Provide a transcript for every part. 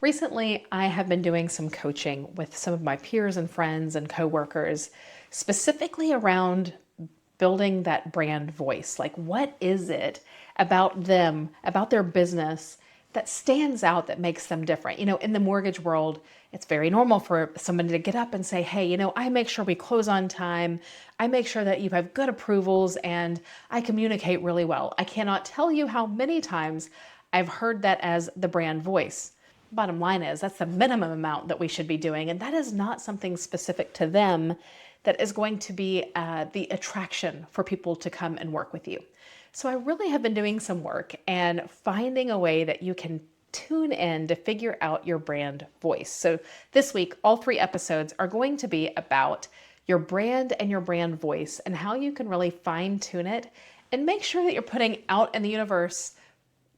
Recently, I have been doing some coaching with some of my peers and friends and coworkers, specifically around building that brand voice. Like, what is it about them, about their business that stands out, that makes them different? In the mortgage world, it's very normal for somebody to get up and say, hey, I make sure we close on time. I make sure that you have good approvals and I communicate really well. I cannot tell you how many times I've heard that as the brand voice. Bottom line is that's the minimum amount that we should be doing, and that is not something specific to them that is going to be the attraction for people to come and work with you. So I really have been doing some work and finding a way that you can tune in to figure out your brand voice. So this week, all 3 episodes are going to be about your brand and your brand voice and how you can really fine tune it and make sure that you're putting out in the universe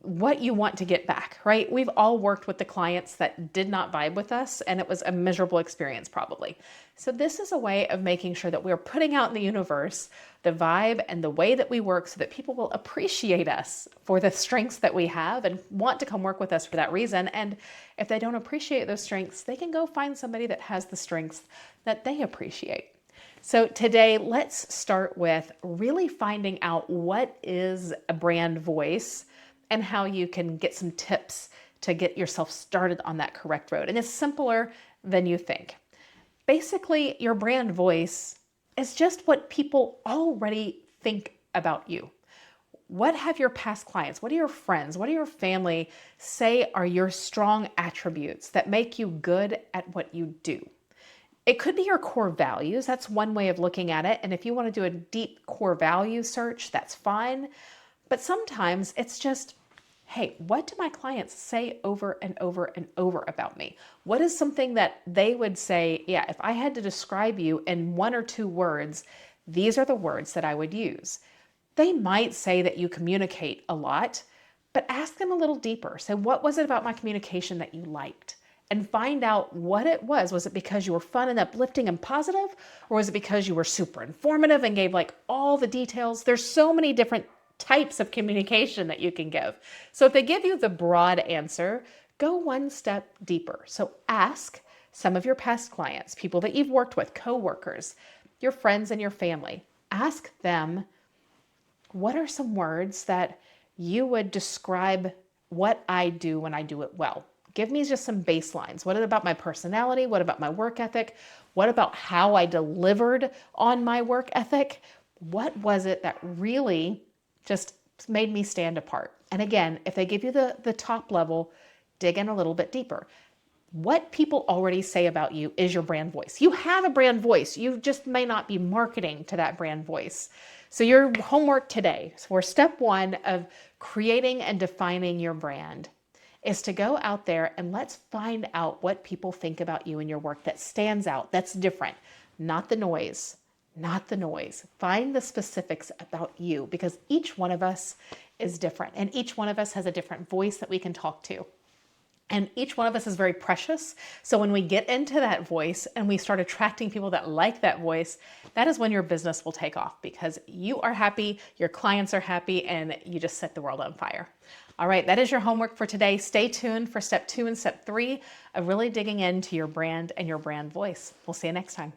what you want to get back, right? We've all worked with the clients that did not vibe with us, and it was a miserable experience probably. So this is a way of making sure that we're putting out in the universe the vibe and the way that we work so that people will appreciate us for the strengths that we have and want to come work with us for that reason. And if they don't appreciate those strengths, they can go find somebody that has the strengths that they appreciate. So today, let's start with really finding out what is a brand voice and how you can get some tips to get yourself started on that correct road. And it's simpler than you think. Basically, your brand voice is just what people already think about you. What have your past clients, what do your friends, what do your family say are your strong attributes that make you good at what you do? It could be your core values. That's one way of looking at it. And if you want to do a deep core value search, that's fine. But sometimes it's just, hey, what do my clients say over and over and over about me? What is something that they would say, yeah, if I had to describe you in 1 or 2 words, these are the words that I would use. They might say that you communicate a lot, but ask them a little deeper. Say, what was it about my communication that you liked? And find out what it was. Was it because you were fun and uplifting and positive? Or was it because you were super informative and gave like all the details? There's so many different types of communication that you can give. So if they give you the broad answer, go one step deeper. So ask some of your past clients, people that you've worked with, coworkers, your friends and your family. Ask them, what are some words that you would describe what I do when I do it well? Give me just some baselines. What about my personality? What about my work ethic? What about how I delivered on my work ethic? What was it that really just made me stand apart? And again, if they give you the top level, dig in a little bit deeper. What people already say about you is your brand voice. You have a brand voice. You just may not be marketing to that brand voice. So your homework today, for step 1 of creating and defining your brand, is to go out there and let's find out what people think about you and your work that stands out, that's different, not the noise. Not the noise. Find the specifics about you because each one of us is different and each one of us has a different voice that we can talk to. And each one of us is very precious. So when we get into that voice and we start attracting people that like that voice, that is when your business will take off because you are happy, your clients are happy, and you just set the world on fire. All right, that is your homework for today. Stay tuned for step 2 and step 3 of really digging into your brand and your brand voice. We'll see you next time.